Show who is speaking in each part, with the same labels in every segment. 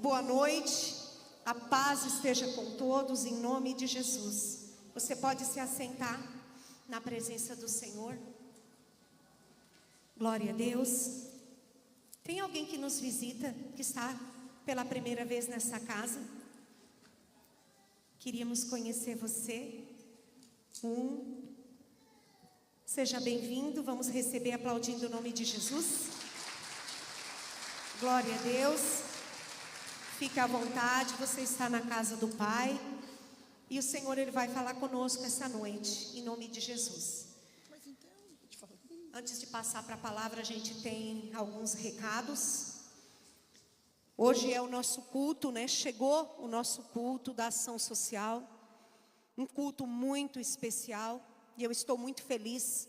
Speaker 1: Boa noite, a paz esteja com todos em nome de Jesus. Você pode se assentar na presença do Senhor. Glória a Deus. Tem alguém que nos visita, que está pela primeira vez nessa casa? Queríamos conhecer você. Seja bem-vindo, vamos receber aplaudindo o nome de Jesus. Glória a Deus. Fique à vontade, você está na casa do Pai. E o Senhor, Ele vai falar conosco essa noite, em nome de Jesus. Antes de passar para a palavra, a gente tem alguns recados. Hoje é o nosso culto, né? Chegou o nosso culto da ação social. Um culto muito especial. E eu estou muito feliz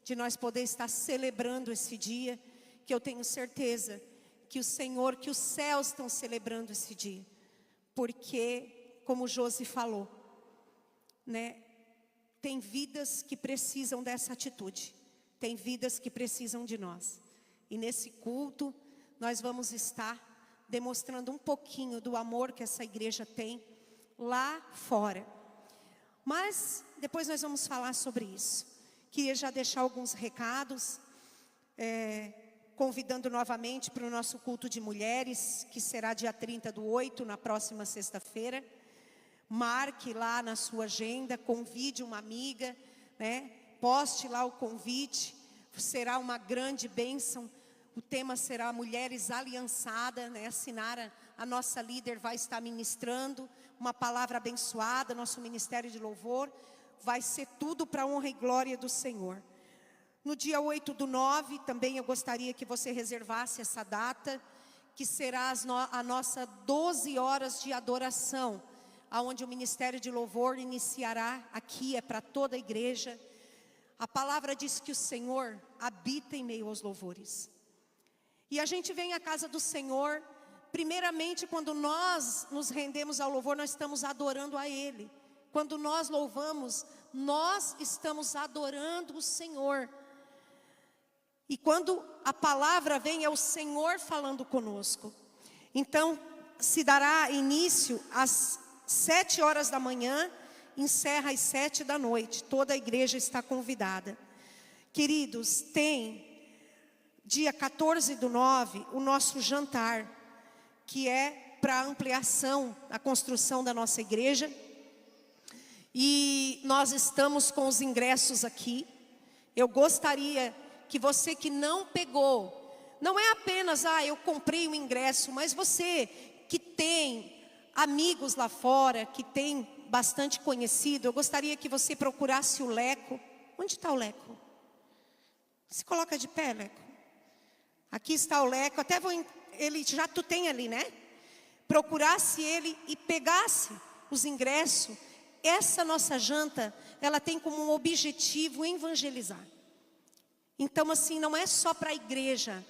Speaker 1: de nós poder estar celebrando esse dia, que eu tenho certeza que o Senhor, que os céus estão celebrando esse dia. Porque, como Josi falou, né? Tem vidas que precisam dessa atitude. Tem vidas que precisam de nós. E nesse culto, nós vamos estar demonstrando um pouquinho do amor que essa igreja tem lá fora. Mas depois nós vamos falar sobre isso. Queria já deixar alguns recados, convidando novamente para o nosso culto de mulheres, que será dia 30/8, na próxima sexta-feira. Marque lá na sua agenda, convide uma amiga, né? Poste lá o convite, será uma grande bênção. O tema será Mulheres Aliançadas, né? A nossa líder vai estar ministrando uma palavra abençoada, nosso ministério de louvor. Vai ser tudo para a honra e glória do Senhor. No dia 8/9, também eu gostaria que você reservasse essa data, que será a nossa 12 horas de adoração, onde o ministério de louvor iniciará. Aqui é para toda a igreja. A palavra diz que o Senhor habita em meio aos louvores. E a gente vem à casa do Senhor, primeiramente quando nós nos rendemos ao louvor, nós estamos adorando a Ele. Quando nós louvamos, nós estamos adorando o Senhor. E quando a palavra vem, é o Senhor falando conosco. Então, se dará início às 7 horas da manhã, encerra às 7 da noite. Toda a igreja está convidada. Queridos, tem dia 14/9 o nosso jantar, que é para ampliação, a construção da nossa igreja. E nós estamos com os ingressos aqui. Eu gostaria que você que não pegou, não é apenas, eu comprei o ingresso, mas você que tem amigos lá fora, que tem bastante conhecido, eu gostaria que você procurasse o Leco. Onde está o Leco? Se coloca de pé, Leco. Aqui está o Leco, até ele já tu tem ali, né? Procurasse ele e pegasse os ingressos. Essa nossa janta, ela tem como um objetivo evangelizar. Então, assim, não é só para a igreja.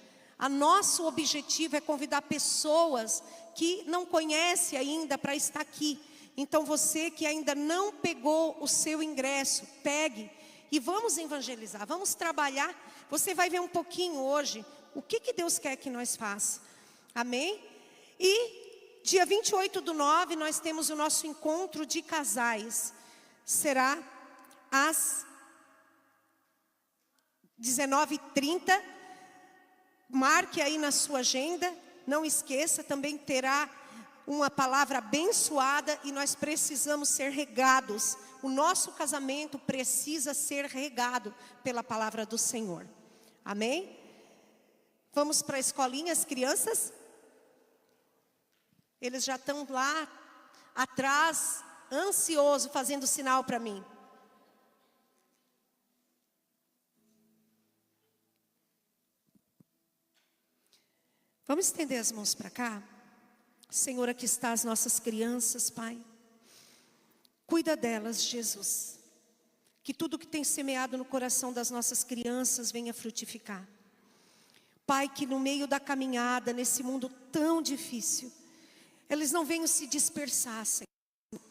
Speaker 1: Nosso objetivo é convidar pessoas que não conhecem ainda para estar aqui. Então, você que ainda não pegou o seu ingresso, pegue e vamos evangelizar, vamos trabalhar. Você vai ver um pouquinho hoje o que Deus quer que nós façamos. Amém? E dia 28/9 nós temos o nosso encontro de casais. Será às 19h30. Marque aí na sua agenda. Não esqueça, também terá uma palavra abençoada e nós precisamos ser regados. O nosso casamento precisa ser regado pela palavra do Senhor. Amém? Vamos para a escolinha, as crianças? Eles já estão lá atrás, ansioso, fazendo sinal para mim. Vamos estender as mãos para cá? Senhor, aqui está as nossas crianças, Pai. Cuida delas, Jesus. Que tudo que tem semeado no coração das nossas crianças venha frutificar. Pai, que no meio da caminhada, nesse mundo tão difícil, eles não venham se dispersar, Senhor.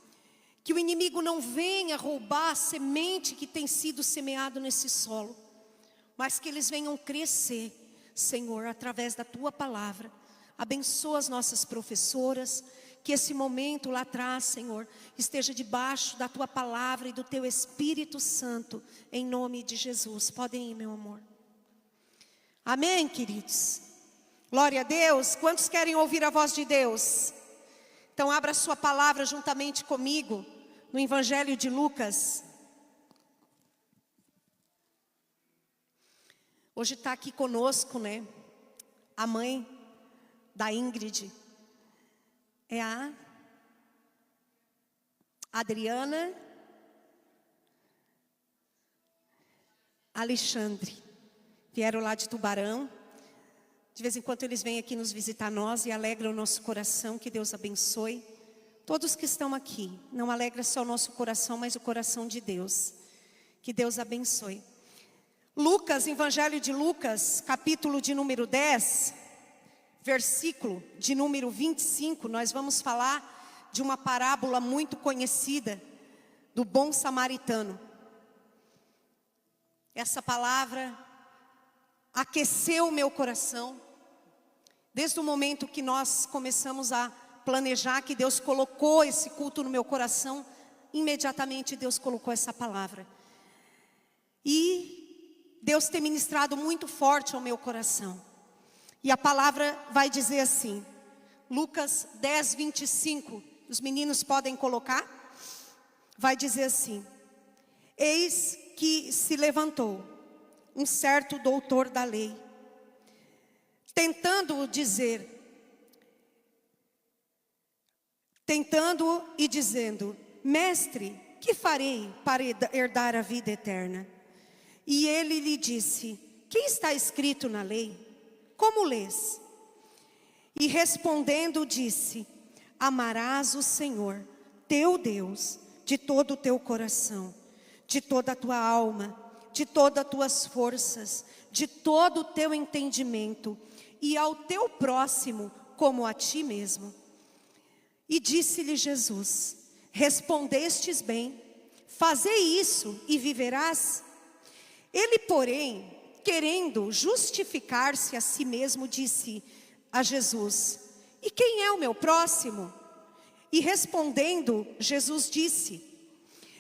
Speaker 1: Que o inimigo não venha roubar a semente que tem sido semeado nesse solo, mas que eles venham crescer, Senhor, através da Tua palavra, Abençoa as nossas professoras, que esse momento lá atrás, Senhor, esteja debaixo da Tua palavra e do Teu Espírito Santo, em nome de Jesus. Podem ir, meu amor. Amém, queridos? Glória a Deus. Quantos querem ouvir a voz de Deus? Então abra sua palavra juntamente comigo, no Evangelho de Lucas. Hoje está aqui conosco, né, a mãe da Ingrid. É a Adriana Alexandre. Vieram lá de Tubarão. De vez em quando eles vêm aqui nos visitar nós e alegram o nosso coração. Que Deus abençoe. Todos que estão aqui. Não alegra só o nosso coração, mas o coração de Deus. Que Deus abençoe. Lucas, Evangelho de Lucas, capítulo de número 10, versículo de número 25, nós vamos falar de uma parábola muito conhecida, do bom samaritano. Essa palavra aqueceu o meu coração, desde o momento que nós começamos a planejar, que Deus colocou esse culto no meu coração, imediatamente Deus colocou essa palavra. E Deus tem ministrado muito forte ao meu coração. E a palavra vai dizer assim, Lucas 10, 25, os meninos podem colocar? Vai dizer assim: eis que se levantou um certo doutor da lei, tentando e dizendo, mestre, que farei para herdar a vida eterna? E ele lhe disse, que está escrito na lei? Como lês? E respondendo disse, amarás o Senhor, teu Deus, de todo o teu coração, de toda a tua alma, de todas as tuas forças, de todo o teu entendimento, e ao teu próximo como a ti mesmo. E disse-lhe Jesus, respondestes bem, fazei isso e viverás. Ele, porém, querendo justificar-se a si mesmo, disse a Jesus, e quem é o meu próximo? E respondendo, Jesus disse,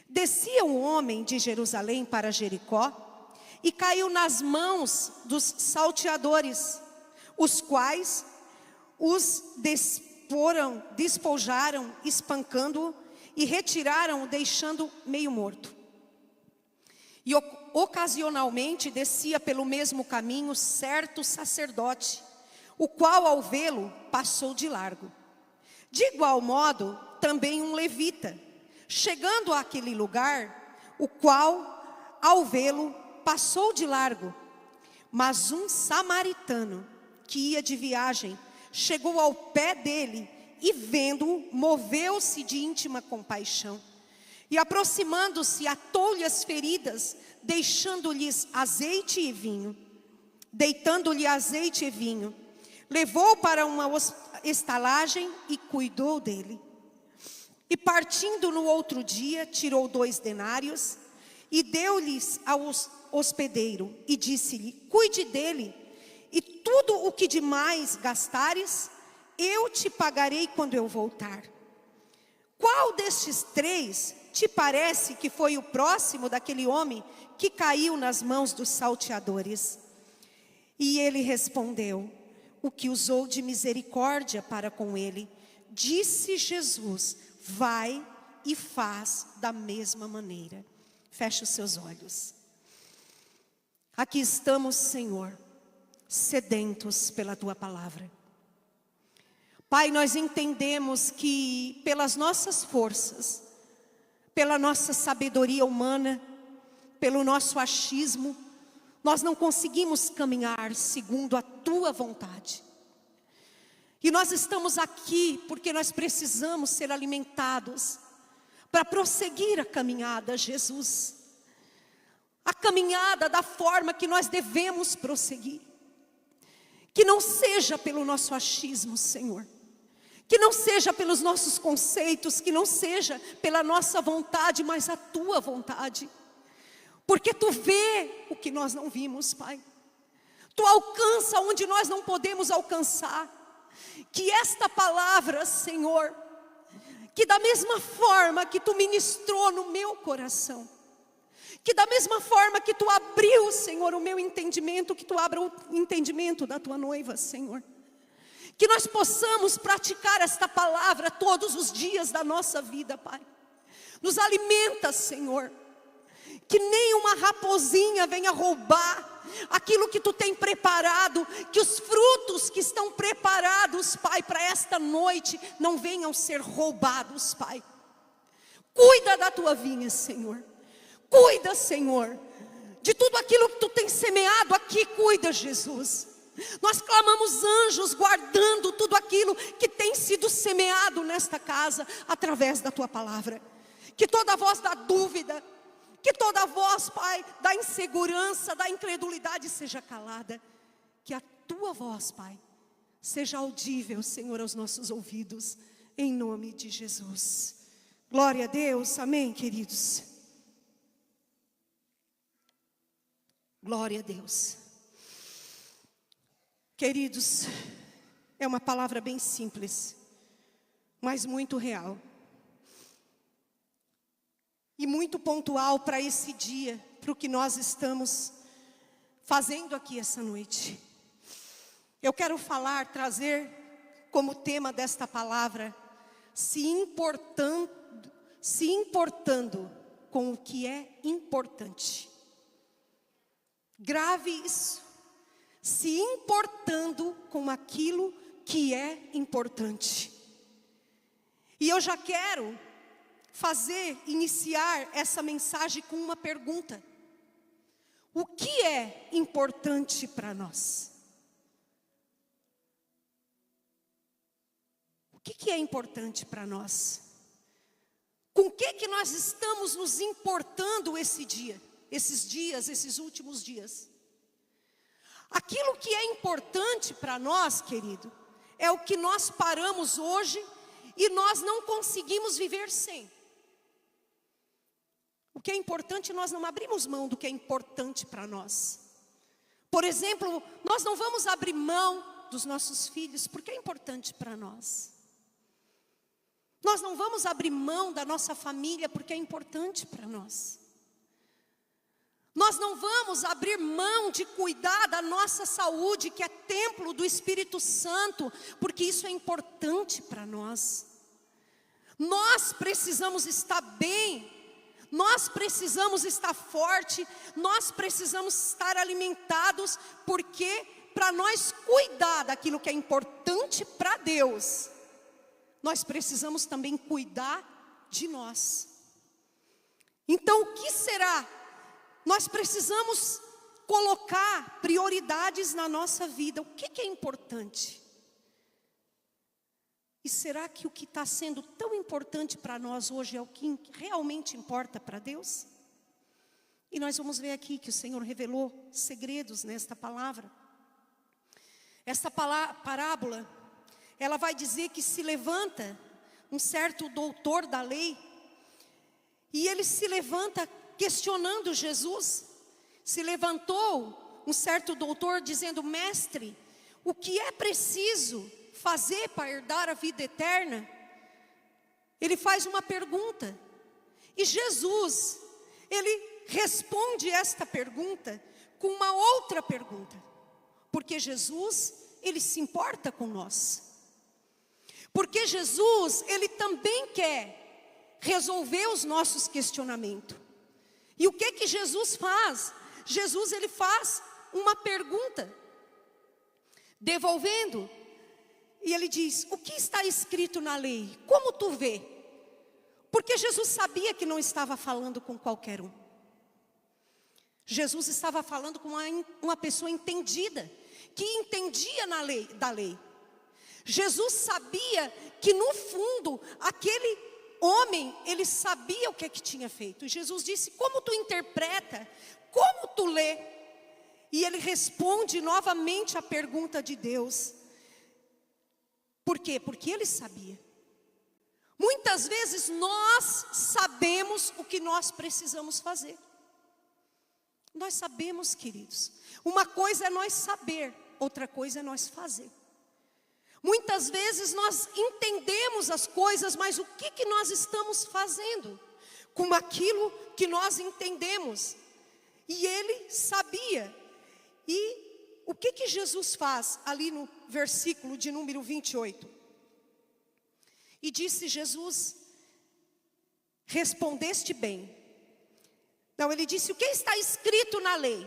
Speaker 1: descia um homem de Jerusalém para Jericó, e caiu nas mãos dos salteadores, os quais os despojaram, espancando-o, e retiraram-o, deixando meio morto. E ocasionalmente descia pelo mesmo caminho certo sacerdote, o qual ao vê-lo passou de largo. De igual modo, também um levita, chegando àquele lugar, o qual ao vê-lo passou de largo. Mas um samaritano, que ia de viagem, chegou ao pé dele e vendo-o, moveu-se de íntima compaixão. E aproximando-se, atou-lhe as feridas, deixando-lhes azeite e vinho. Deitando-lhe azeite e vinho, levou-o para uma estalagem e cuidou dele. E partindo no outro dia, tirou 2 denários e deu-lhes ao hospedeiro e disse-lhe, cuide dele, e tudo o que demais gastares, eu te pagarei quando eu voltar. Qual destes 3 te parece que foi o próximo daquele homem que caiu nas mãos dos salteadores? E ele respondeu, o que usou de misericórdia para com ele. Disse Jesus, vai e faz da mesma maneira. Feche os seus olhos. Aqui estamos, Senhor, sedentos pela Tua palavra. Pai, nós entendemos que pelas nossas forças, pela nossa sabedoria humana, pelo nosso achismo, nós não conseguimos caminhar segundo a Tua vontade. E nós estamos aqui porque nós precisamos ser alimentados para prosseguir a caminhada, Jesus. A caminhada da forma que nós devemos prosseguir. Que não seja pelo nosso achismo, Senhor. Que não seja pelos nossos conceitos, que não seja pela nossa vontade, mas a Tua vontade. Porque Tu vê o que nós não vimos, Pai. Tu alcança onde nós não podemos alcançar. Que esta palavra, Senhor, que da mesma forma que Tu ministrou no meu coração, que da mesma forma que Tu abriu, Senhor, o meu entendimento, que Tu abra o entendimento da Tua noiva, Senhor. Que nós possamos praticar esta palavra todos os dias da nossa vida, Pai. Nos alimenta, Senhor. Que nem uma raposinha venha roubar aquilo que Tu tem preparado. Que os frutos que estão preparados, Pai, para esta noite não venham ser roubados, Pai. Cuida da Tua vinha, Senhor. Cuida, Senhor, de tudo aquilo que Tu tem semeado aqui. Cuida, Jesus. Nós clamamos anjos guardando tudo aquilo que tem sido semeado nesta casa através da Tua palavra. Que toda voz da dúvida, que toda voz, Pai, da insegurança, da incredulidade seja calada. Que a Tua voz, Pai, seja audível, Senhor, aos nossos ouvidos, em nome de Jesus. Glória a Deus, amém, queridos. Glória a Deus. Queridos, é uma palavra bem simples, mas muito real. E muito pontual para esse dia, para o que nós estamos fazendo aqui essa noite. Eu quero trazer como tema desta palavra, se importando com o que é importante. Grave isso. Se importando com aquilo que é importante. E eu já quero iniciar essa mensagem com uma pergunta. O que é importante para nós? O que é importante para nós? Com o que nós estamos nos importando esses últimos dias? Aquilo que é importante para nós, querido, é o que nós paramos hoje e nós não conseguimos viver sem. O que é importante, nós não abrimos mão do que é importante para nós. Por exemplo, nós não vamos abrir mão dos nossos filhos, porque é importante para nós. Nós não vamos abrir mão da nossa família, porque é importante para nós. Nós não vamos abrir mão de cuidar da nossa saúde, que é templo do Espírito Santo, porque isso é importante para nós. Nós precisamos estar bem, nós precisamos estar forte, nós precisamos estar alimentados, porque para nós cuidar daquilo que é importante para Deus, nós precisamos também cuidar de nós. Então, o que será? Nós precisamos colocar prioridades na nossa vida. O que é importante? E será que o que está sendo tão importante para nós hoje é o que realmente importa para Deus? E nós vamos ver aqui que o Senhor revelou segredos nesta palavra. Esta parábola, ela vai dizer que se levanta um certo doutor da lei, e ele se levanta questionando Jesus. Se levantou um certo doutor dizendo: mestre, o que é preciso fazer para herdar a vida eterna? Ele faz uma pergunta, e Jesus, ele responde esta pergunta com uma outra pergunta, porque Jesus, ele se importa com nós, porque Jesus, ele também quer resolver os nossos questionamentos. E o que Jesus faz? Jesus, ele faz uma pergunta, devolvendo, e ele diz: o que está escrito na lei? Como tu vê? Porque Jesus sabia que não estava falando com qualquer um. Jesus estava falando com uma pessoa entendida, que entendia da lei. Jesus sabia que no fundo, aquele homem, ele sabia o que tinha feito. E Jesus disse: como tu interpreta? Como tu lê? E ele responde novamente a pergunta de Deus. Por quê? Porque ele sabia. Muitas vezes nós sabemos o que nós precisamos fazer. Nós sabemos, queridos. Uma coisa é nós saber, outra coisa é nós fazer. Muitas vezes nós entendemos as coisas, mas o que nós estamos fazendo com aquilo que nós entendemos? E ele sabia. E o que Jesus faz ali no versículo de número 28? E disse Jesus: respondeste bem. Não, ele disse: o que está escrito na lei?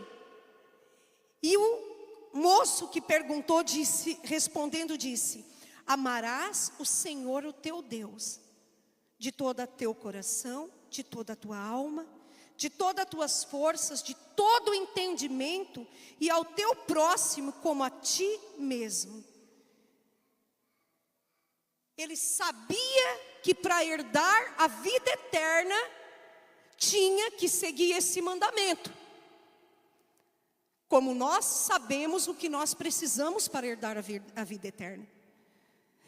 Speaker 1: E o moço que perguntou, respondendo, disse: amarás o Senhor, o teu Deus, de todo o teu coração, de toda a tua alma, de todas as tuas forças, de todo o entendimento, e ao teu próximo como a ti mesmo. Ele sabia que para herdar a vida eterna, tinha que seguir esse mandamento. Como nós sabemos o que nós precisamos para herdar a vida eterna.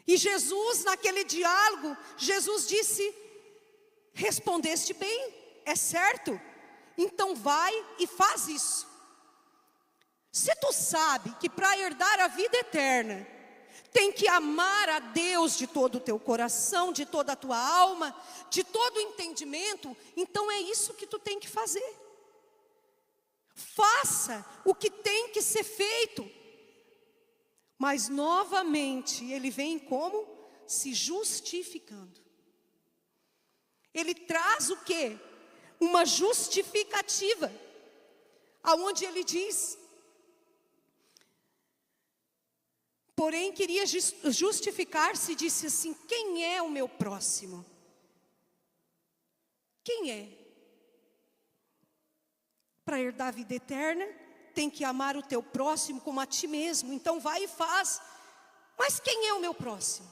Speaker 1: E Jesus, naquele diálogo, Jesus disse: respondeste bem, é certo? Então vai e faz isso. Se tu sabe que para herdar a vida eterna, tem que amar a Deus de todo o teu coração, de toda a tua alma, de todo o entendimento, então é isso que tu tem que fazer. Faça o que tem que ser feito. Mas novamente ele vem como? Se justificando. Ele traz o quê? Uma justificativa. Aonde ele diz: porém queria justificar-se e disse assim: quem é o meu próximo? Quem é? Para herdar a vida eterna, tem que amar o teu próximo como a ti mesmo. Então vai e faz. Mas quem é o meu próximo?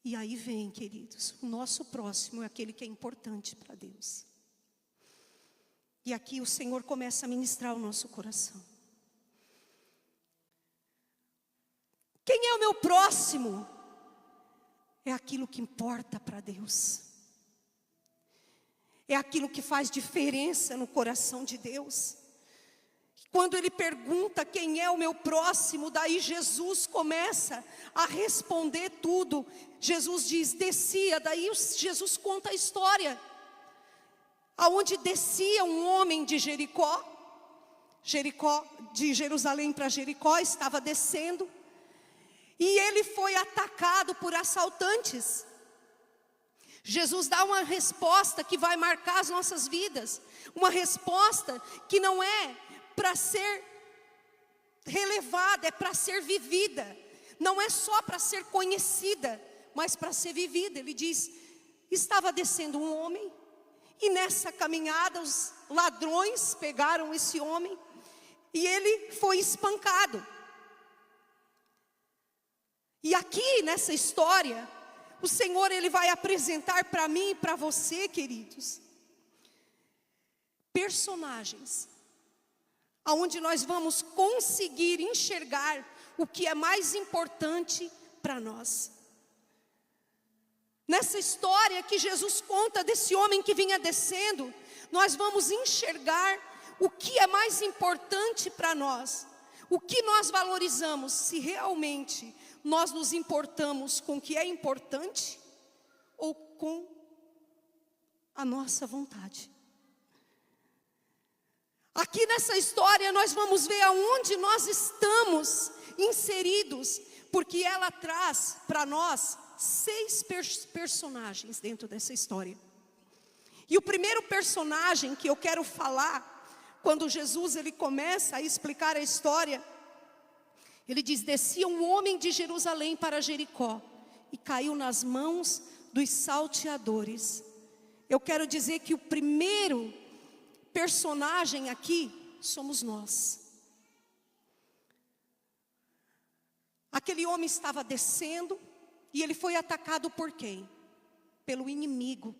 Speaker 1: E aí vem, queridos, o nosso próximo é aquele que é importante para Deus. E aqui o Senhor começa a ministrar o nosso coração. Quem é o meu próximo? É aquilo que importa para Deus. É aquilo que faz diferença no coração de Deus. Quando ele pergunta quem é o meu próximo, daí Jesus começa a responder tudo. Jesus diz: descia, daí Jesus conta a história. Aonde descia um homem de Jericó, de Jerusalém para Jericó, estava descendo. E ele foi atacado por assaltantes. Jesus dá uma resposta que vai marcar as nossas vidas. Uma resposta que não é para ser relevada, é para ser vivida. Não é só para ser conhecida, mas para ser vivida. Ele diz: estava descendo um homem, e nessa caminhada os ladrões pegaram esse homem, e ele foi espancado. E aqui nessa história, o Senhor ele vai apresentar para mim e para você, queridos, personagens, aonde nós vamos conseguir enxergar o que é mais importante para nós. Nessa história que Jesus conta desse homem que vinha descendo, nós vamos enxergar o que é mais importante para nós, o que nós valorizamos, se realmente nós nos importamos com o que é importante ou com a nossa vontade. Aqui nessa história nós vamos ver aonde nós estamos inseridos, porque ela traz para nós 6 personagens dentro dessa história. E o primeiro personagem que eu quero falar, quando Jesus ele começa a explicar a história, ele diz: descia um homem de Jerusalém para Jericó e caiu nas mãos dos salteadores. Eu quero dizer que o primeiro personagem aqui somos nós. Aquele homem estava descendo e ele foi atacado por quem? Pelo inimigo.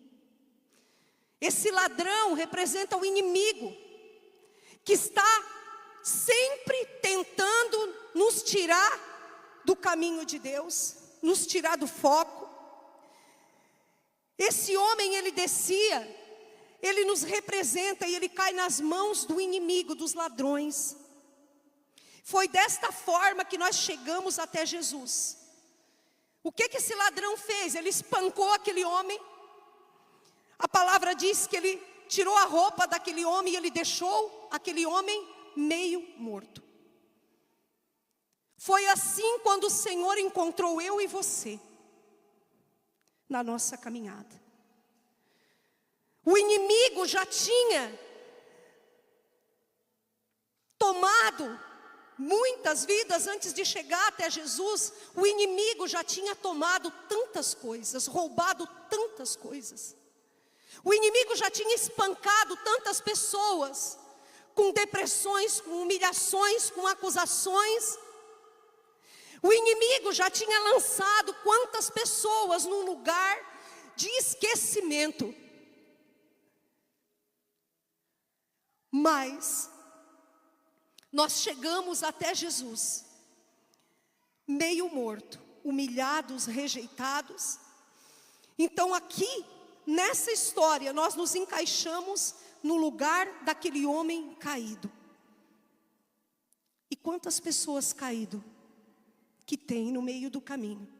Speaker 1: Esse ladrão representa o inimigo que está sempre tentando nos tirar do caminho de Deus, nos tirar do foco. Esse homem, ele descia, ele nos representa e ele cai nas mãos do inimigo, dos ladrões. Foi desta forma que nós chegamos até Jesus. O que esse ladrão fez? Ele espancou aquele homem. A palavra diz que ele tirou a roupa daquele homem e ele deixou aquele homem meio morto. Foi assim quando o Senhor encontrou eu e você na nossa caminhada. O inimigo já tinha tomado muitas vidas antes de chegar até Jesus. O inimigo já tinha tomado tantas coisas, roubado tantas coisas. O inimigo já tinha espancado tantas pessoas, com depressões, com humilhações, com acusações. O inimigo já tinha lançado quantas pessoas num lugar de esquecimento. Mas nós chegamos até Jesus, meio morto, humilhados, rejeitados. Então aqui, nessa história, nós nos encaixamos no lugar daquele homem caído. E quantas pessoas caídas que tem no meio do caminho.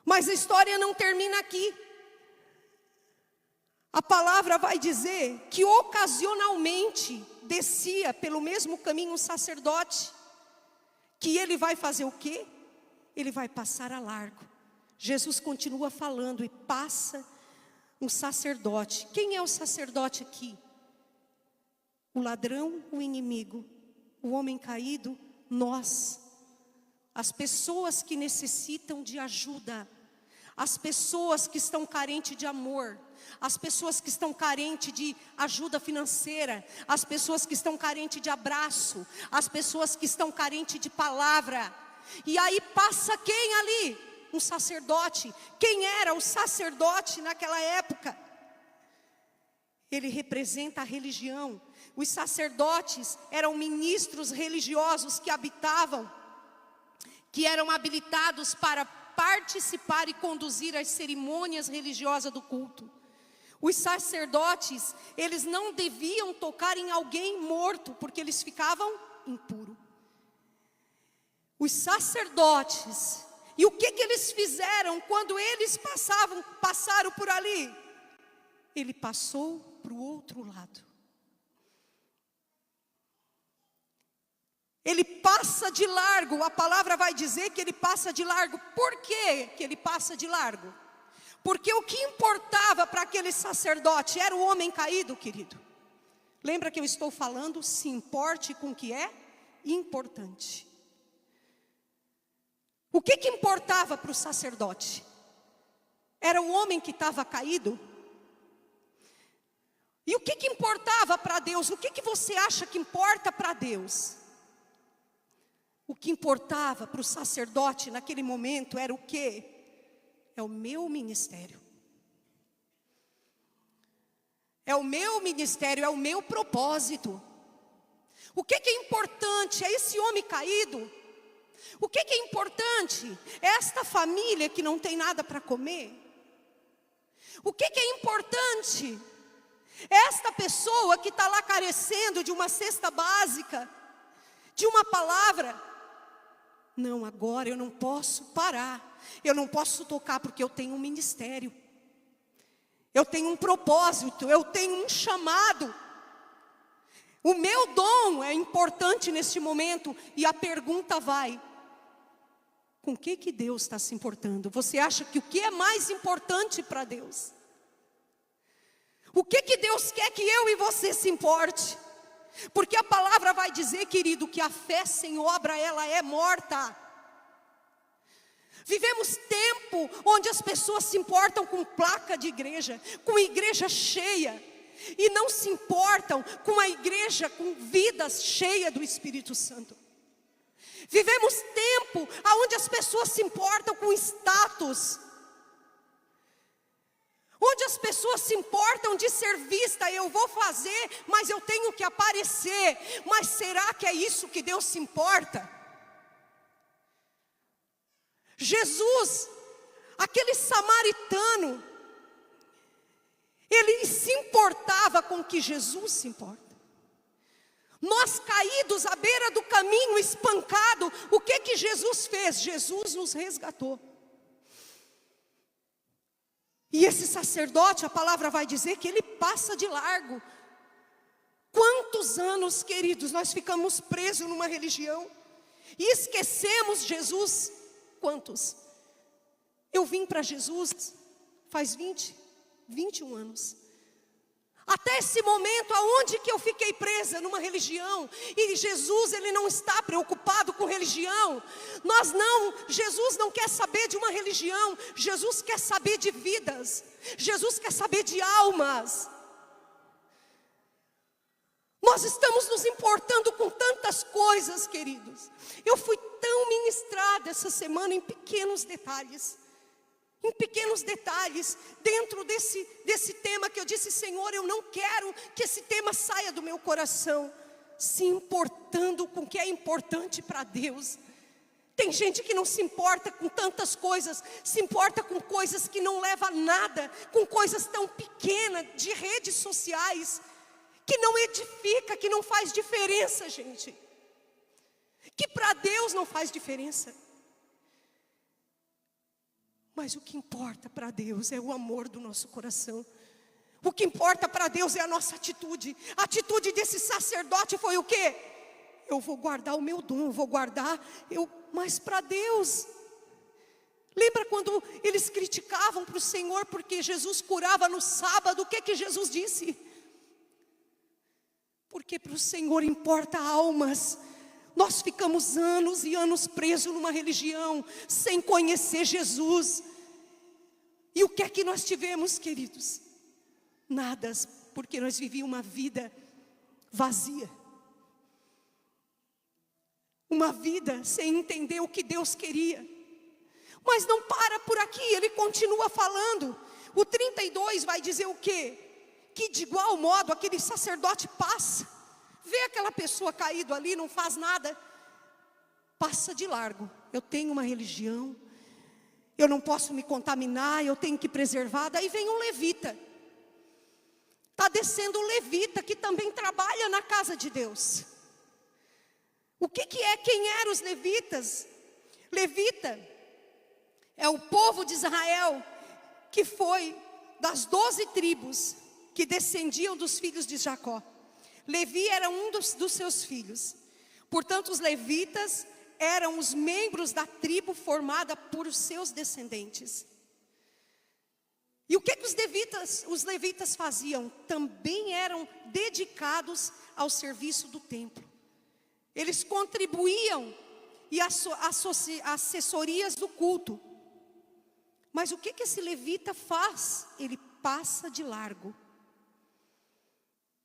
Speaker 1: Mas a história não termina aqui. A palavra vai dizer que ocasionalmente descia pelo mesmo caminho um sacerdote, que ele vai fazer o quê? Ele vai passar a largo. Jesus continua falando e passa um sacerdote. Quem é o sacerdote aqui? O ladrão, o inimigo, o homem caído, nós. As pessoas que necessitam de ajuda, as pessoas que estão carentes de amor, as pessoas que estão carentes de ajuda financeira, as pessoas que estão carentes de abraço, as pessoas que estão carentes de palavra. E aí passa quem ali? Um sacerdote. Quem era o sacerdote naquela época? Ele representa a religião. Os sacerdotes eram ministros religiosos que habitavam, que eram habilitados para participar e conduzir as cerimônias religiosas do culto. Os sacerdotes, eles não deviam tocar em alguém morto, porque eles ficavam impuros. Os sacerdotes, e o que eles fizeram quando eles passaram por ali? Ele passou para o outro lado. Ele passa de largo, a palavra vai dizer que ele passa de largo. Por quê que ele passa de largo? Porque o que importava para aquele sacerdote era o homem caído, querido. Lembra que eu estou falando, se importe com o que é importante. O que importava para o sacerdote? Era o homem que estava caído? E o que importava para Deus? O que você acha que importa para Deus? O que importava para o sacerdote naquele momento era o quê? É o meu ministério. É o meu ministério, é o meu propósito. O que é importante? É esse homem caído? O que é importante? É esta família que não tem nada para comer? O que é importante? É esta pessoa que está lá carecendo de uma cesta básica, de uma palavra. Não, agora eu não posso parar. Eu não posso tocar porque eu tenho um ministério. Eu tenho um propósito, eu tenho um chamado. O meu dom é importante neste momento. E a pergunta vai: com o que Deus está se importando? Você acha que o que é mais importante para Deus? O que Deus quer que eu e você se importe? Porque a palavra vai dizer, querido, que a fé sem obra, ela é morta. Vivemos tempo onde as pessoas se importam com placa de igreja, com igreja cheia, e não se importam com a igreja com vidas cheias do Espírito Santo. Vivemos tempo onde as pessoas se importam com status, onde as pessoas se importam de ser vista. Eu vou fazer, mas eu tenho que aparecer. Mas será que é isso que Deus se importa? Jesus, aquele samaritano, ele se importava com o que Jesus se importa. Nós caídos à beira do caminho, espancado, o que Jesus fez? Jesus nos resgatou. E esse sacerdote, a palavra vai dizer que ele passa de largo. Quantos anos, queridos, nós ficamos presos numa religião e esquecemos Jesus? Quantos? Eu vim para Jesus faz 21 anos. Até esse momento, aonde que eu fiquei presa? Numa religião. E Jesus, Ele não está preocupado com religião. Jesus não quer saber de uma religião. Jesus quer saber de vidas. Jesus quer saber de almas. Nós estamos nos importando com tantas coisas, queridos. Eu fui tão ministrada essa semana em pequenos detalhes. Em pequenos detalhes, dentro desse tema que eu disse, Senhor, eu não quero que esse tema saia do meu coração, se importando com o que é importante para Deus. Tem gente que não se importa com tantas coisas, se importa com coisas que não levam a nada, com coisas tão pequenas, de redes sociais, que não edifica, que não faz diferença, gente. Que para Deus não faz diferença. Mas o que importa para Deus é o amor do nosso coração. O que importa para Deus é a nossa atitude. A atitude desse sacerdote foi o quê? Eu vou guardar o meu dom, mas para Deus. Lembra quando eles criticavam para o Senhor porque Jesus curava no sábado? O que Jesus disse? Porque para o Senhor importa almas. Nós ficamos anos e anos presos numa religião, sem conhecer Jesus. E o que é que nós tivemos, queridos? Nada, porque nós vivíamos uma vida vazia. Uma vida sem entender o que Deus queria. Mas não para por aqui, ele continua falando. O 32 vai dizer o quê? Que de igual modo aquele sacerdote passa. Vê aquela pessoa caído ali, não faz nada, passa de largo. Eu tenho uma religião, eu não posso me contaminar, eu tenho que preservar. Daí vem um levita. Está descendo um levita que também trabalha na casa de Deus. O que é? Quem eram os levitas? Levita é o povo de Israel que foi das 12 tribos que descendiam dos filhos de Jacó. Levi era um dos seus filhos. Portanto, os levitas eram os membros da tribo formada por os seus descendentes. E o que os levitas faziam? Também eram dedicados ao serviço do templo. Eles contribuíam e assessorias do culto. Mas o que esse levita faz? Ele passa de largo.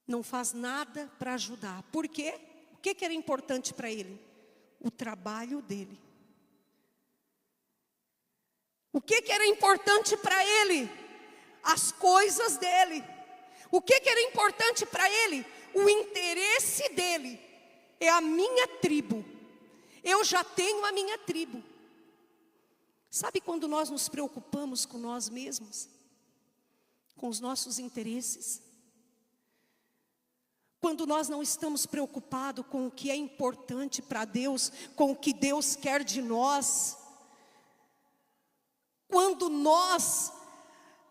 Speaker 1: Não faz nada para ajudar. Por quê? O que era importante para ele? O trabalho dele. O que era importante para ele? As coisas dele. O que era importante para ele? O interesse dele. É a minha tribo. Eu já tenho a minha tribo. Sabe quando nós nos preocupamos com nós mesmos? Com os nossos interesses? Quando nós não estamos preocupados com o que é importante para Deus, com o que Deus quer de nós. Quando nós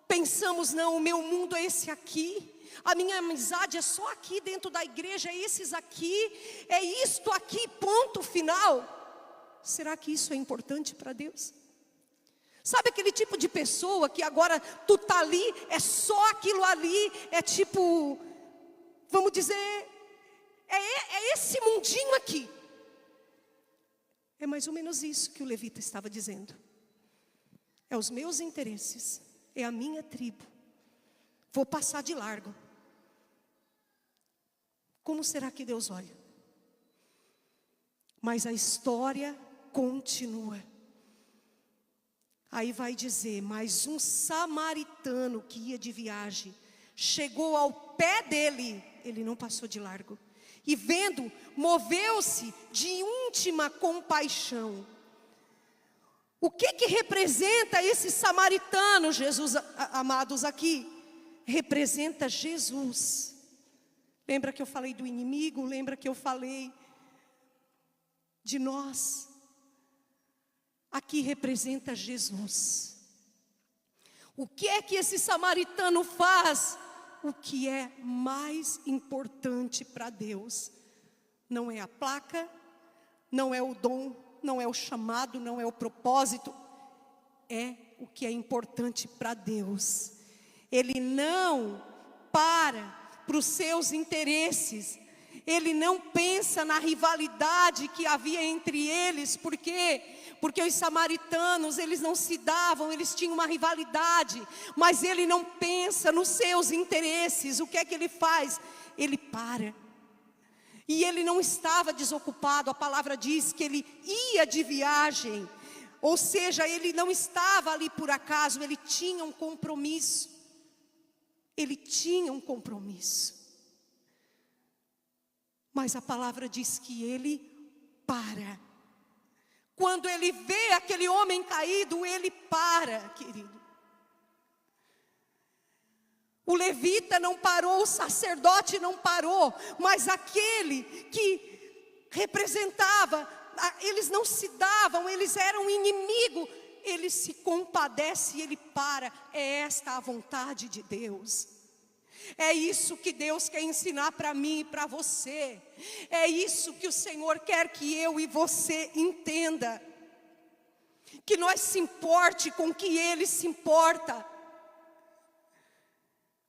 Speaker 1: pensamos, não, o meu mundo é esse aqui. A minha amizade é só aqui dentro da igreja, é esses aqui, é isto aqui, ponto final. Será que isso é importante para Deus? Sabe aquele tipo de pessoa que agora tu tá ali, é só aquilo ali, é tipo... Vamos dizer, é esse mundinho aqui. É mais ou menos isso que o levita estava dizendo. É os meus interesses, é a minha tribo. Vou passar de largo. Como será que Deus olha? Mas a história continua. Aí vai dizer, mas um samaritano que ia de viagem, chegou ao pé dele, ele não passou de largo. E vendo, moveu-se de íntima compaixão. O que representa esse samaritano, Jesus, amados, aqui? Representa Jesus. Lembra que eu falei do inimigo? Lembra que eu falei de nós? Aqui representa Jesus. O que é que esse samaritano faz? O que é mais importante para Deus? Não é a placa, não é o dom, não é o chamado, não é o propósito. É o que é importante para Deus. Ele não para os seus interesses. Ele não pensa na rivalidade que havia entre eles. Por quê? Porque os samaritanos, eles não se davam, eles tinham uma rivalidade. Mas ele não pensa nos seus interesses. O que é que ele faz? Ele para. E ele não estava desocupado. A palavra diz que ele ia de viagem. Ou seja, ele não estava ali por acaso, ele tinha um compromisso. Ele tinha um compromisso. Mas a palavra diz que ele para. Quando ele vê aquele homem caído, ele para, querido. O levita não parou, o sacerdote não parou, mas aquele que representava, eles não se davam, eles eram inimigo, ele se compadece e ele para. É esta a vontade de Deus. É isso que Deus quer ensinar para mim e para você. É isso que o Senhor quer que eu e você entenda. Que nós se importe com o que Ele se importa.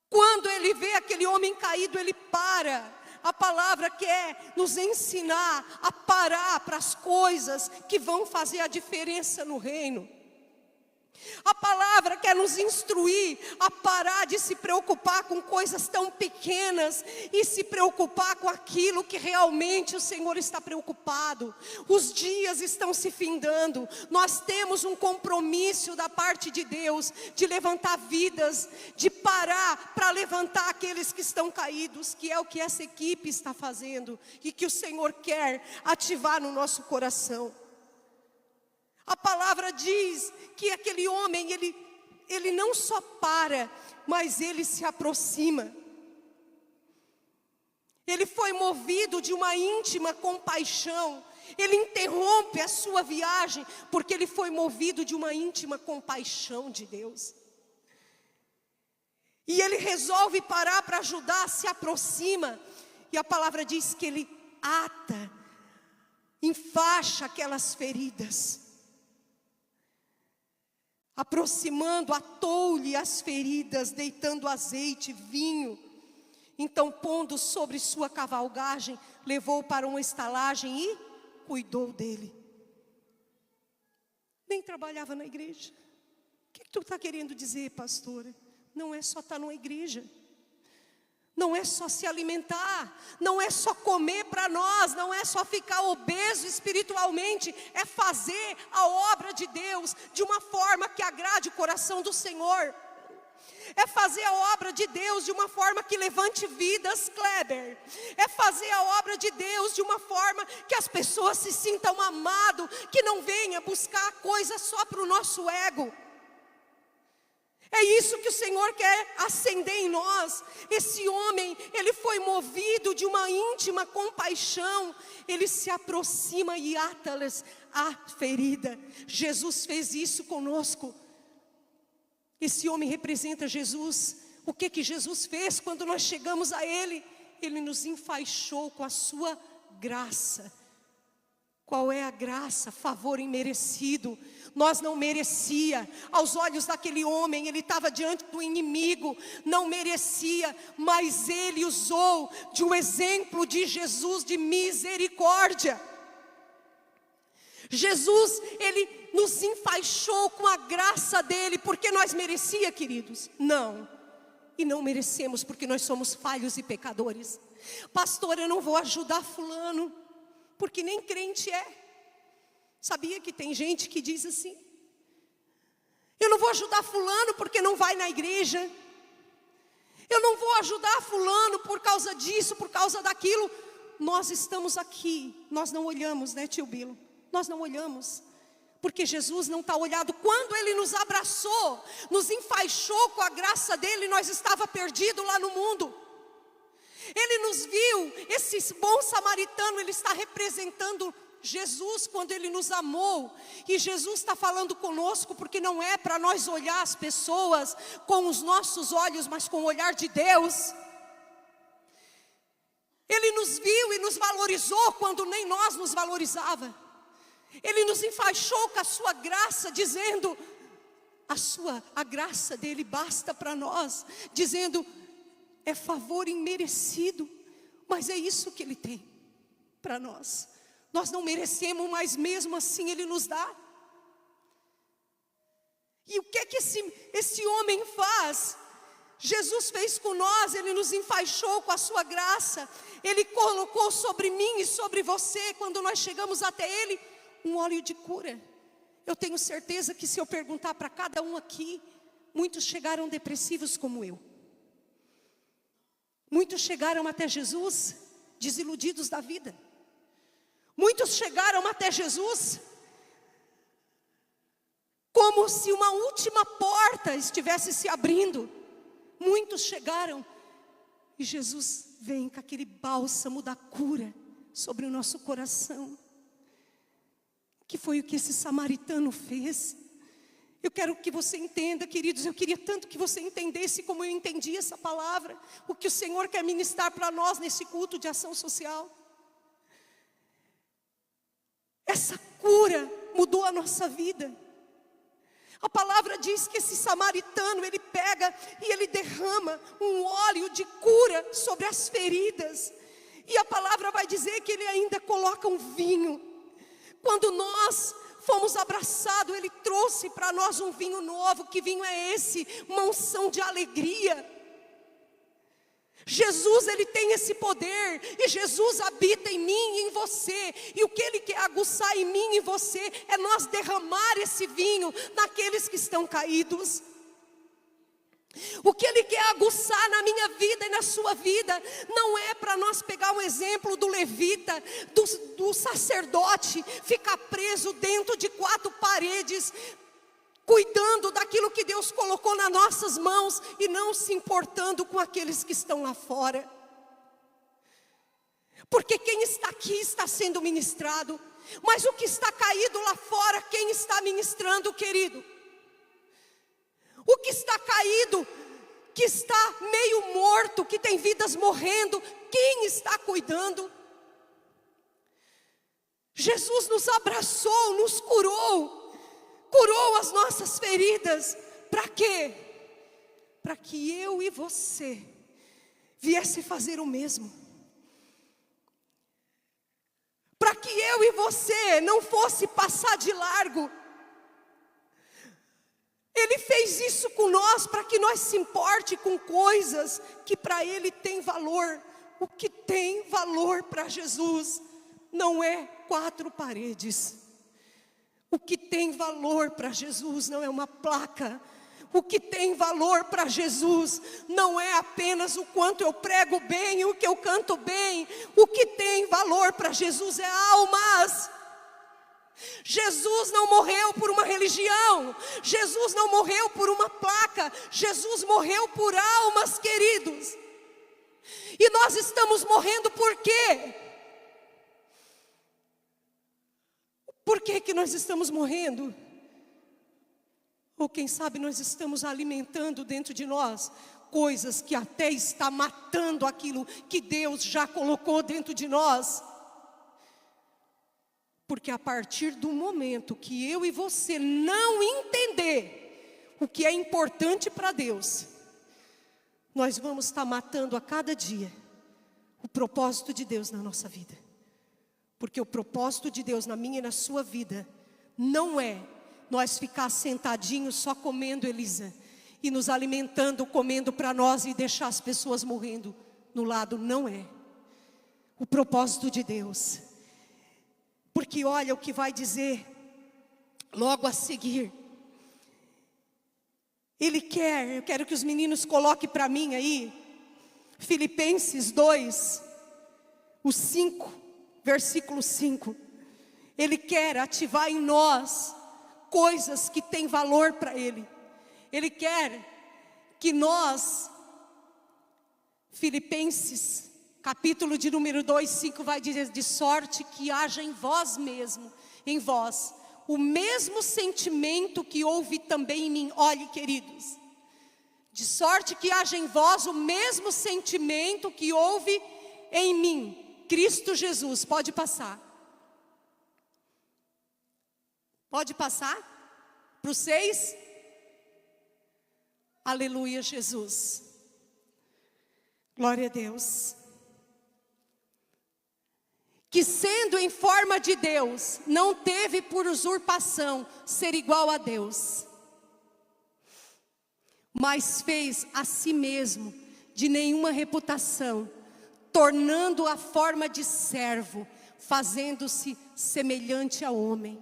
Speaker 1: Quando Ele vê aquele homem caído, Ele para. A palavra quer nos ensinar a parar para as coisas que vão fazer a diferença no reino. A palavra quer nos instruir a parar de se preocupar com coisas tão pequenas e se preocupar com aquilo que realmente o Senhor está preocupado. Os dias estão se findando. Nós temos um compromisso da parte de Deus de levantar vidas, de parar para levantar aqueles que estão caídos, que é o que essa equipe está fazendo e que o Senhor quer ativar no nosso coração. A palavra diz que aquele homem, ele não só para, mas ele se aproxima. Ele foi movido de uma íntima compaixão. Ele interrompe a sua viagem, porque ele foi movido de uma íntima compaixão de Deus. E ele resolve parar para ajudar, se aproxima. E a palavra diz que ele ata, enfaixa aquelas feridas. Aproximando, atou-lhe as feridas, deitando azeite, vinho. Então, pondo sobre sua cavalgagem, levou para uma estalagem e cuidou dele. Nem trabalhava na igreja. O que tu está querendo dizer, pastora? Não é só estar numa igreja. Não é só se alimentar, não é só comer para nós, não é só ficar obeso espiritualmente, é fazer a obra de Deus de uma forma que agrade o coração do Senhor. É fazer a obra de Deus de uma forma que levante vidas, Kleber. É fazer a obra de Deus de uma forma que as pessoas se sintam amadas, que não venha buscar coisas só para o nosso ego. É isso que o Senhor quer acender em nós. Esse homem, ele foi movido de uma íntima compaixão. Ele se aproxima e ata-lhes a ferida. Jesus fez isso conosco. Esse homem representa Jesus. O que Jesus fez quando nós chegamos a Ele? Ele nos enfaixou com a sua graça. Qual é a graça? Favor imerecido. Nós não merecia. Aos olhos daquele homem, ele estava diante do inimigo. Não merecia, mas ele usou de um exemplo de Jesus de misericórdia. Jesus, ele nos enfaixou com a graça dele, porque nós merecia, queridos? Não. E não merecemos, porque nós somos falhos e pecadores. Pastor, eu não vou ajudar fulano, porque nem crente é. Sabia que tem gente que diz assim: eu não vou ajudar fulano porque não vai na igreja. Eu não vou ajudar fulano por causa disso, por causa daquilo. Nós estamos aqui, nós não olhamos, né, tio Bilo? Nós não olhamos, porque Jesus não está olhado. Quando Ele nos abraçou, nos enfaixou com a graça dEle, nós estava perdido lá no mundo. Ele nos viu, esse bom samaritano, ele está representando Jesus quando ele nos amou. E Jesus está falando conosco, porque não é para nós olhar as pessoas com os nossos olhos, mas com o olhar de Deus. Ele nos viu e nos valorizou quando nem nós nos valorizava. Ele nos enfaixou com a sua graça, dizendo, a graça dele basta para nós, dizendo, é favor imerecido, mas é isso que ele tem para nós. Nós não merecemos, mas mesmo assim ele nos dá. E o que é que esse homem faz? Jesus fez com nós, ele nos enfaixou com a sua graça. Ele colocou sobre mim e sobre você, quando nós chegamos até ele, um óleo de cura. Eu tenho certeza que se eu perguntar para cada um aqui, muitos chegaram depressivos como eu. Muitos chegaram até Jesus desiludidos da vida. Muitos chegaram até Jesus como se uma última porta estivesse se abrindo. Muitos chegaram e Jesus vem com aquele bálsamo da cura sobre o nosso coração. Que foi o que esse samaritano fez. Eu quero que você entenda, queridos, eu queria tanto que você entendesse como eu entendi essa palavra, o que o Senhor quer ministrar para nós nesse culto de ação social. Essa cura mudou a nossa vida. A palavra diz que esse samaritano, ele pega e ele derrama um óleo de cura sobre as feridas. E a palavra vai dizer que ele ainda coloca um vinho. Quando nós fomos abraçados, ele trouxe para nós um vinho novo. Que vinho é esse? Uma unção de alegria. Jesus, ele tem esse poder, e Jesus habita em mim e em você, e o que ele quer aguçar em mim e em você, é nós derramar esse vinho naqueles que estão caídos. O que ele quer aguçar na minha vida e na sua vida, não é para nós pegar um exemplo do levita, do sacerdote, ficar preso dentro de 4 paredes, cuidando daquilo que Deus colocou nas nossas mãos e não se importando com aqueles que estão lá fora. Porque quem está aqui está sendo ministrado, mas o que está caído lá fora, quem está ministrando, querido? O que está caído, que está meio morto, que tem vidas morrendo, quem está cuidando? Jesus nos abraçou, nos curou as nossas feridas. Para quê? Para que eu e você viesse fazer o mesmo. Para que eu e você não fosse passar de largo. Ele fez isso com nós para que nós se importe com coisas que para Ele tem valor. O que tem valor para Jesus não é 4 paredes. O que tem valor para Jesus não é uma placa. O que tem valor para Jesus não é apenas o quanto eu prego bem, o que eu canto bem. O que tem valor para Jesus é almas. Jesus não morreu por uma religião. Jesus não morreu por uma placa. Jesus morreu por almas, queridos. E nós estamos morrendo por quê? Por que que nós estamos morrendo? Ou quem sabe nós estamos alimentando dentro de nós coisas que até está matando aquilo que Deus já colocou dentro de nós. Porque a partir do momento que eu e você não entender o que é importante para Deus, nós vamos estar matando a cada dia o propósito de Deus na nossa vida. Porque o propósito de Deus na minha e na sua vida não é nós ficar sentadinhos só comendo, Elisa, e nos alimentando, comendo para nós e deixar as pessoas morrendo no lado. Não é o propósito de Deus. Porque olha o que vai dizer logo a seguir. Ele quer, eu quero que os meninos coloquem para mim aí, Filipenses 2, o 5. Versículo 5, Ele quer ativar em nós coisas que têm valor para Ele. Ele quer que nós, Filipenses
Speaker 2: Capítulo de número 2, 5 vai dizer: de sorte que haja em vós mesmo, em vós, o mesmo sentimento que houve também em mim. Olhe, queridos, de sorte que haja em vós o mesmo sentimento que houve em mim, Cristo Jesus. Pode passar. Pode passar para o 6. Aleluia, Jesus. Glória a Deus. Que sendo em forma de Deus, não teve por usurpação ser igual a Deus, mas fez a si mesmo de nenhuma reputação, tornando a forma de servo, fazendo-se semelhante ao homem.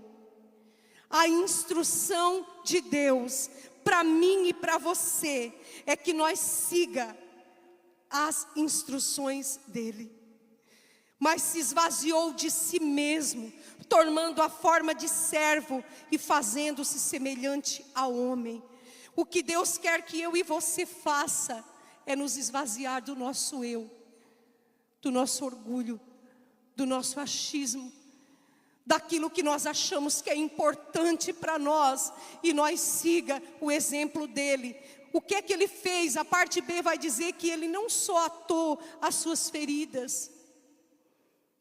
Speaker 2: A instrução de Deus para mim e para você é que nós siga as instruções dele. Mas se esvaziou de si mesmo, tomando a forma de servo e fazendo-se semelhante ao homem. O que Deus quer que eu e você faça é nos esvaziar do nosso eu, do nosso orgulho, do nosso achismo, daquilo que nós achamos que é importante para nós, e nós siga o exemplo dele. O que é que ele fez? A parte B vai dizer que ele não só atou as suas feridas,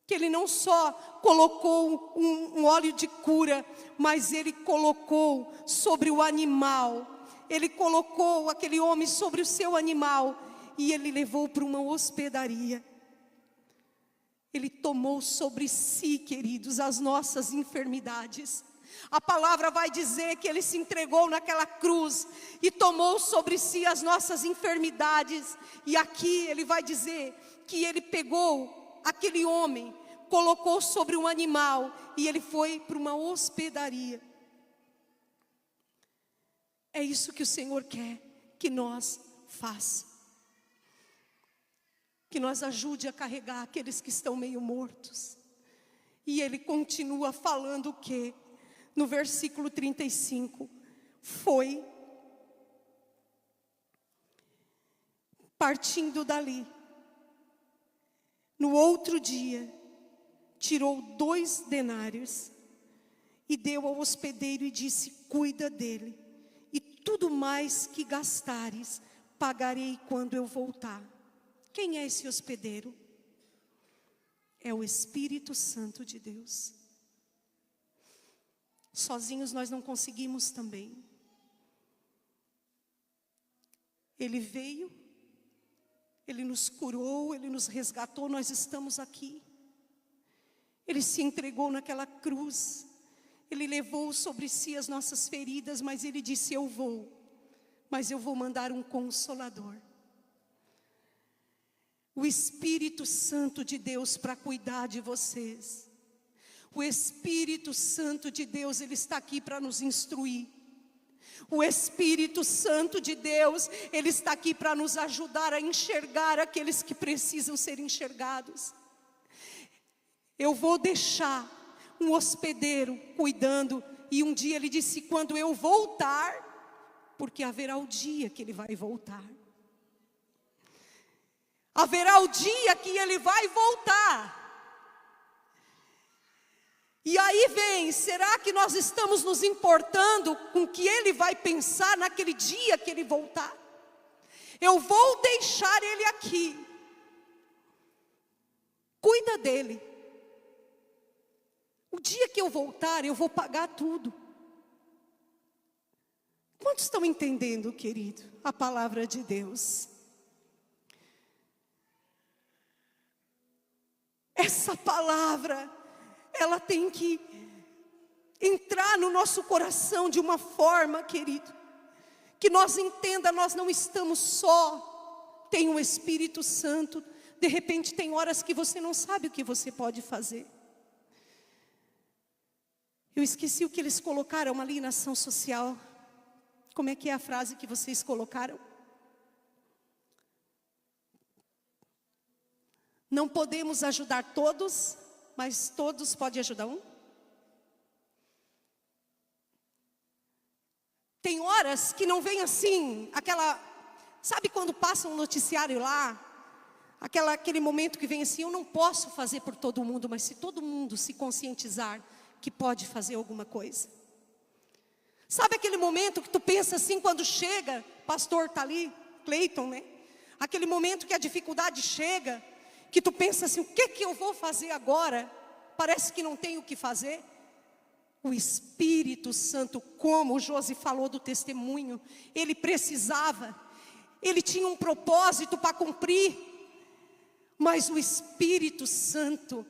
Speaker 2: que ele não só colocou um óleo de cura, mas ele colocou sobre o animal. Ele colocou aquele homem sobre o seu animal e ele levou para uma hospedaria. Ele tomou sobre si, queridos, as nossas enfermidades. A palavra vai dizer que ele se entregou naquela cruz e tomou sobre si as nossas enfermidades. E aqui ele vai dizer que ele pegou aquele homem, colocou sobre um animal e ele foi para uma hospedaria. É isso que o Senhor quer que nós façamos. Que nós ajude a carregar aqueles que estão meio mortos. E ele continua falando o quê? No versículo 35. Foi, partindo dali, no outro dia, tirou 2 denários e deu ao hospedeiro e disse: cuida dele, e tudo mais que gastares, pagarei quando eu voltar. Quem é esse hospedeiro? É o Espírito Santo de Deus. Sozinhos nós não conseguimos também. Ele veio, ele nos curou, ele nos resgatou, nós estamos aqui. Ele se entregou naquela cruz, ele levou sobre si as nossas feridas, mas ele disse: eu vou, mas eu vou mandar um Consolador. O Espírito Santo de Deus para cuidar de vocês. O Espírito Santo de Deus, ele está aqui para nos instruir. O Espírito Santo de Deus, ele está aqui para nos ajudar a enxergar aqueles que precisam ser enxergados. Eu vou deixar um hospedeiro cuidando, e um dia ele disse: quando eu voltar, porque haverá o dia que ele vai voltar. Haverá o dia que ele vai voltar. E aí vem, será que nós estamos nos importando com o que ele vai pensar naquele dia que ele voltar? Eu vou deixar ele aqui. Cuida dele. O dia que eu voltar, eu vou pagar tudo. Quantos estão entendendo, querido, a palavra de Deus? Essa palavra, ela tem que entrar no nosso coração de uma forma, querido, que nós entenda, nós não estamos só, tem o Espírito Santo. De repente tem horas que você não sabe o que você pode fazer. Eu esqueci o que eles colocaram ali na ação social. Como é que é a frase que vocês colocaram? Não podemos ajudar todos, mas todos podem ajudar um. Tem horas que não vem assim, aquela... Sabe quando passa um noticiário lá? aquele momento que vem assim, eu não posso fazer por todo mundo, mas se todo mundo se conscientizar que pode fazer alguma coisa. Sabe aquele momento que tu pensa assim, quando chega, pastor está ali, Cleiton, né? Aquele momento que a dificuldade chega, que tu pensa assim, o que eu vou fazer agora? Parece que não tem o que fazer. O Espírito Santo, como o Josi falou do testemunho, ele precisava, ele tinha um propósito para cumprir, mas o Espírito Santo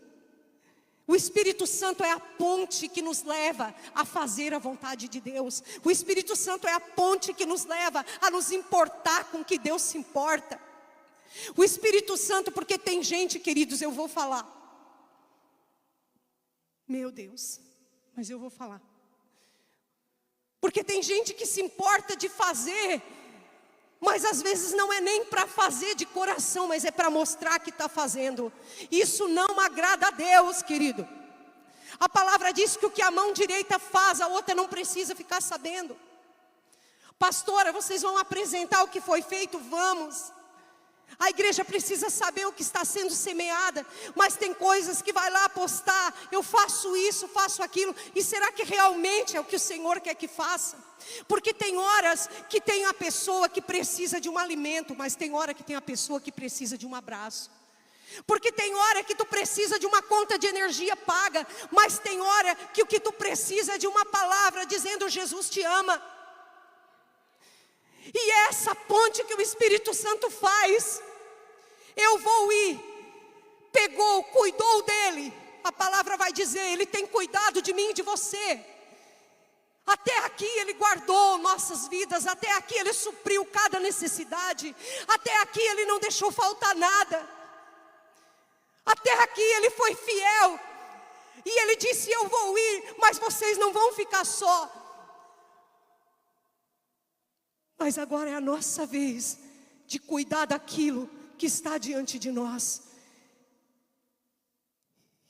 Speaker 2: é a ponte que nos leva a fazer a vontade de Deus. O Espírito Santo é a ponte que nos leva a nos importar com o que Deus se importa. O Espírito Santo, porque tem gente, queridos, eu vou falar. Meu Deus, mas eu vou falar. Porque tem gente que se importa de fazer, mas às vezes não é nem para fazer de coração, mas é para mostrar que está fazendo. Isso não agrada a Deus, querido. A palavra diz que o que a mão direita faz, a outra não precisa ficar sabendo. Pastora, vocês vão apresentar o que foi feito? Vamos. A igreja precisa saber o que está sendo semeada, mas tem coisas que vai lá postar, eu faço isso, faço aquilo, e será que realmente é o que o Senhor quer que faça? Porque tem horas que tem a pessoa que precisa de um alimento, mas tem hora que tem a pessoa que precisa de um abraço. Porque tem hora que tu precisa de uma conta de energia paga, mas tem hora que o que tu precisa é de uma palavra dizendo Jesus te ama. E é essa ponte que o Espírito Santo faz. Eu vou ir, pegou, cuidou dele. A palavra vai dizer, ele tem cuidado de mim e de você. Até aqui ele guardou nossas vidas, até aqui ele supriu cada necessidade, até aqui ele não deixou faltar nada. Até aqui ele foi fiel. E ele disse, eu vou ir, mas vocês não vão ficar só. Mas agora é a nossa vez de cuidar daquilo que está diante de nós.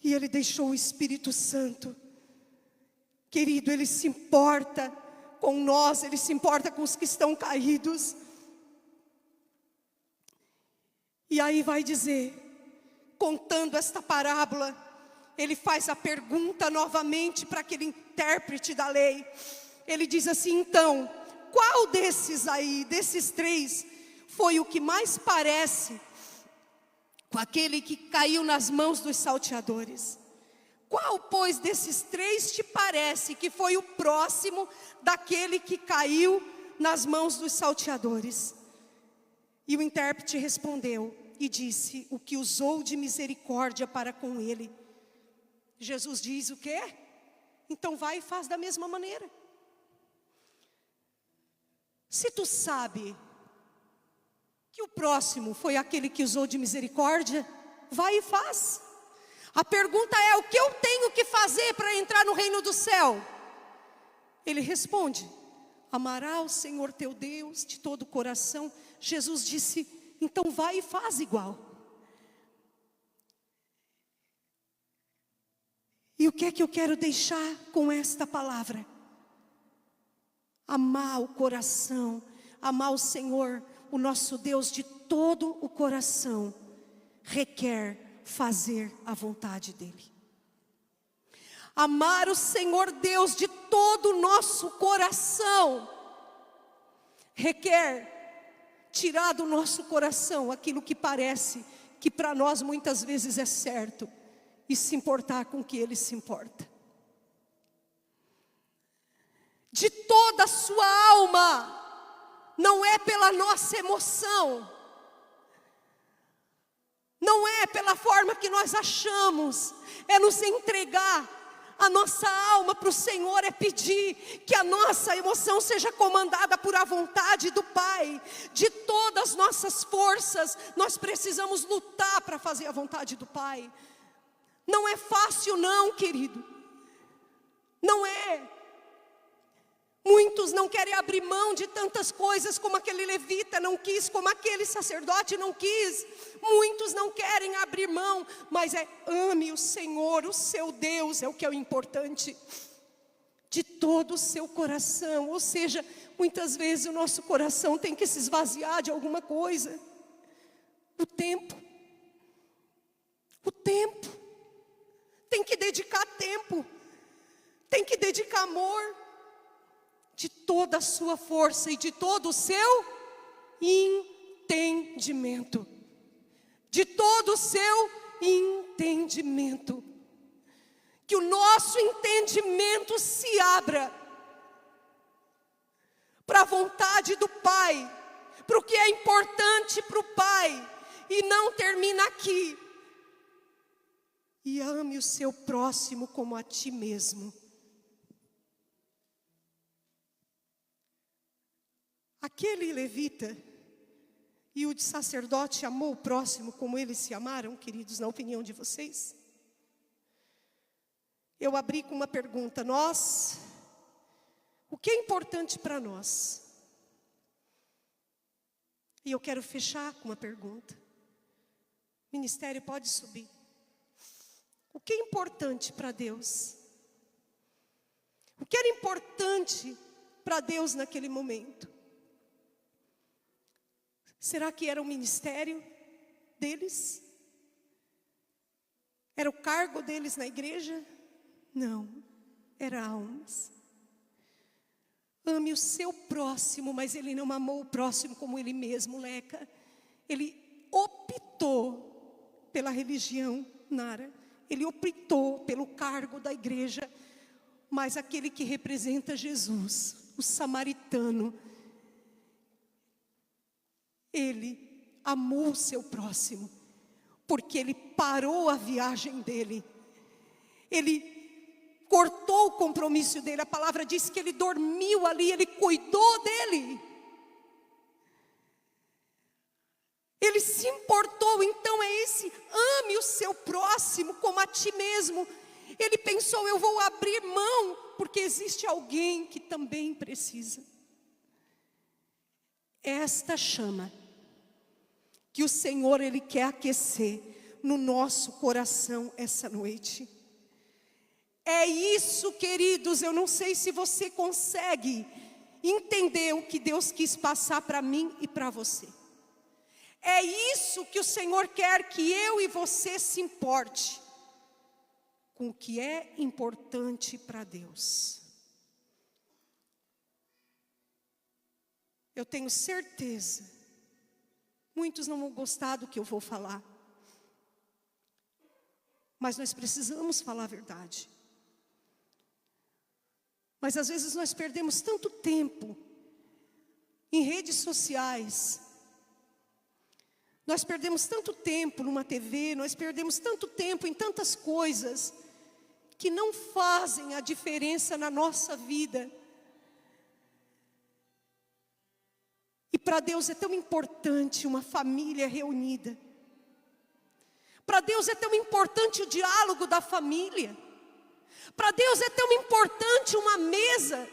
Speaker 2: E ele deixou o Espírito Santo. Querido, ele se importa com nós, ele se importa com os que estão caídos. E aí vai dizer, contando esta parábola, ele faz a pergunta novamente para aquele intérprete da lei. Ele diz assim, então, qual desses aí, desses três, foi o que mais parece com aquele que caiu nas mãos dos salteadores? Qual, pois, desses três te parece que foi o próximo daquele que caiu nas mãos dos salteadores? E o intérprete respondeu e disse, o que usou de misericórdia para com ele. Jesus diz o quê? Então vai e faz da mesma maneira. Se tu sabe que o próximo foi aquele que usou de misericórdia, vai e faz. A pergunta é, o que eu tenho que fazer para entrar no reino do céu? Ele responde, amará o Senhor teu Deus de todo o coração. Jesus disse, então vai e faz igual. E o que é que eu quero deixar com esta palavra? Amar o coração, amar o Senhor, o nosso Deus de todo o coração, requer fazer a vontade dEle. Amar o Senhor Deus de todo o nosso coração, requer tirar do nosso coração aquilo que parece que para nós muitas vezes é certo, e se importar com o que Ele se importa. De toda a sua alma, não é pela nossa emoção, não é pela forma que nós achamos, é nos entregar a nossa alma para o Senhor, é pedir que a nossa emoção seja comandada por a vontade do Pai. De todas as nossas forças, nós precisamos lutar para fazer a vontade do Pai. Não é fácil não, querido, não é. Muitos não querem abrir mão de tantas coisas como aquele levita não quis, como aquele sacerdote não quis. Muitos não querem abrir mão, mas ame o Senhor, o seu Deus, é o que é o importante. De todo o seu coração, ou seja, muitas vezes o nosso coração tem que se esvaziar de alguma coisa. O tempo, O tempo. Tem que dedicar tempo. Tem que dedicar amor. De toda a sua força e de todo o seu entendimento. De todo o seu entendimento. Que o nosso entendimento se abra para a vontade do Pai, para o que é importante para o Pai, e não termina aqui. E ame o seu próximo como a ti mesmo. Aquele levita e o sacerdote amou o próximo como eles se amaram, queridos, na opinião de vocês? Eu abri com uma pergunta: o que é importante para nós? E eu quero fechar com uma pergunta. Ministério, pode subir. O que é importante para Deus? O que era importante para Deus naquele momento? Será que era o ministério deles? Era o cargo deles na igreja? Não, era almas. Ame o seu próximo, mas ele não amou o próximo como ele mesmo, Leca. Ele optou pela religião, Nara. Ele optou pelo cargo da igreja. Mas aquele que representa Jesus, o samaritano, ele amou o seu próximo, porque ele parou a viagem dele. Ele cortou o compromisso dele. A palavra diz que ele dormiu ali, ele cuidou dele. Ele se importou. Então é esse: ame o seu próximo como a ti mesmo. Ele pensou: eu vou abrir mão, porque existe alguém que também precisa. Esta chama que o Senhor, Ele quer aquecer no nosso coração essa noite. É isso, queridos. Eu não sei se você consegue entender o que Deus quis passar para mim e para você. É isso que o Senhor quer, que eu e você se importe com o que é importante para Deus. Eu tenho certeza, muitos não vão gostar do que eu vou falar, mas nós precisamos falar a verdade. Mas às vezes nós perdemos tanto tempo em redes sociais, nós perdemos tanto tempo numa TV, nós perdemos tanto tempo em tantas coisas que não fazem a diferença na nossa vida. E para Deus é tão importante uma família reunida. Para Deus é tão importante o diálogo da família. Para Deus é tão importante uma mesa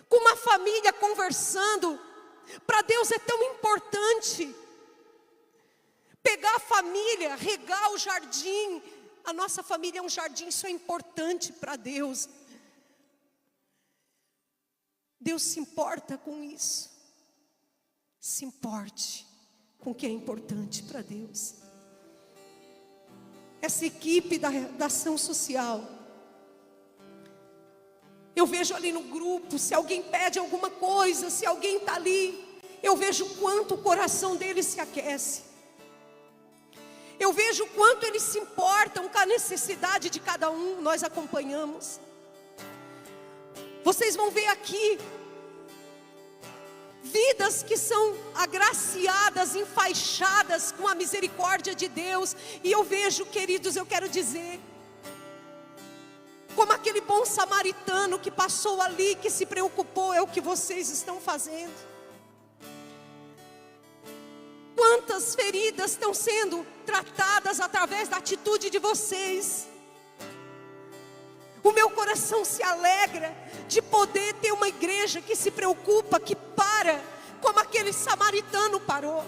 Speaker 2: com uma família conversando. Para Deus é tão importante pegar a família, regar o jardim. A nossa família é um jardim, isso é importante para Deus. Deus se importa com isso. Se importe com o que é importante para Deus. Essa equipe da ação social, eu vejo ali no grupo, se alguém pede alguma coisa, se alguém está ali, eu vejo o quanto o coração deles se aquece. Eu vejo o quanto eles se importam com a necessidade de cada um. Nós acompanhamos. Vocês vão ver aqui vidas que são agraciadas, enfaixadas com a misericórdia de Deus. E eu vejo, queridos, eu quero dizer, como aquele bom samaritano que passou ali, que se preocupou, é o que vocês estão fazendo. Quantas feridas estão sendo tratadas através da atitude de vocês. O meu coração se alegra de poder ter uma igreja que se preocupa, que para, como aquele samaritano parou.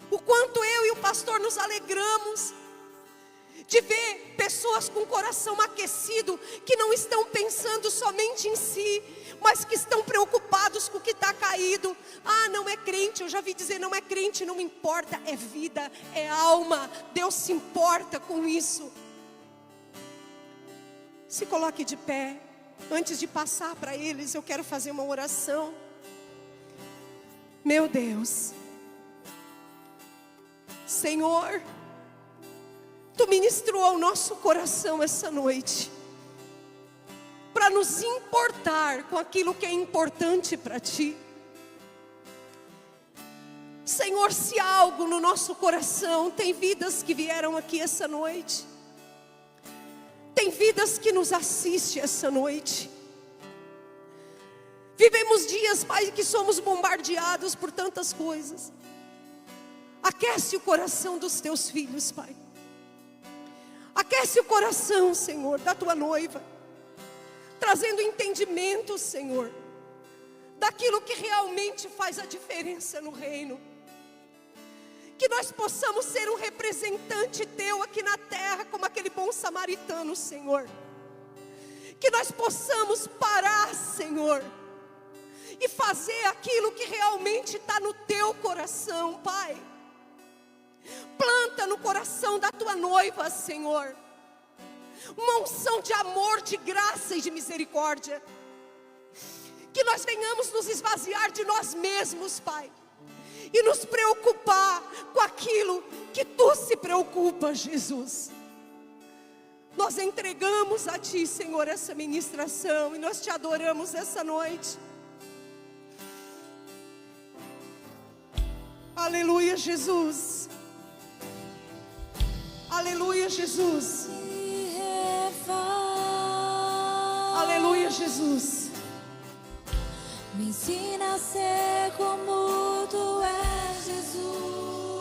Speaker 2: O quanto eu e o pastor nos alegramos de ver pessoas com o coração aquecido, que não estão pensando somente em si, mas que estão preocupados com o que está caído. Ah, não é crente. Eu já vi dizer, não é crente, não importa. É vida, é alma. Deus se importa com isso. Se coloque de pé. Antes de passar para eles, eu quero fazer uma oração. Meu Deus, Senhor, Tu ministrou ao nosso coração essa noite, para nos importar com aquilo que é importante para Ti. Senhor, se há algo no nosso coração, tem vidas que vieram aqui essa noite, tem vidas que nos assistem essa noite. Vivemos dias, Pai, que somos bombardeados por tantas coisas. Aquece o coração dos Teus filhos, Pai. Aquece o coração, Senhor, da Tua noiva, trazendo entendimento, Senhor, daquilo que realmente faz a diferença no reino. Que nós possamos ser um representante Teu aqui na terra, como aquele bom samaritano, Senhor. Que nós possamos parar, Senhor, e fazer aquilo que realmente está no Teu coração, Pai. Planta no coração da Tua noiva, Senhor, uma unção de amor, de graça e de misericórdia. Que nós venhamos nos esvaziar de nós mesmos, Pai, e nos preocupar com aquilo que Tu se preocupa, Jesus. Nós entregamos a Ti, Senhor, essa ministração, e nós Te adoramos essa noite. Aleluia, Jesus. Aleluia, Jesus. Aleluia, Jesus.
Speaker 3: Me ensina a ser como Tu és, Jesus.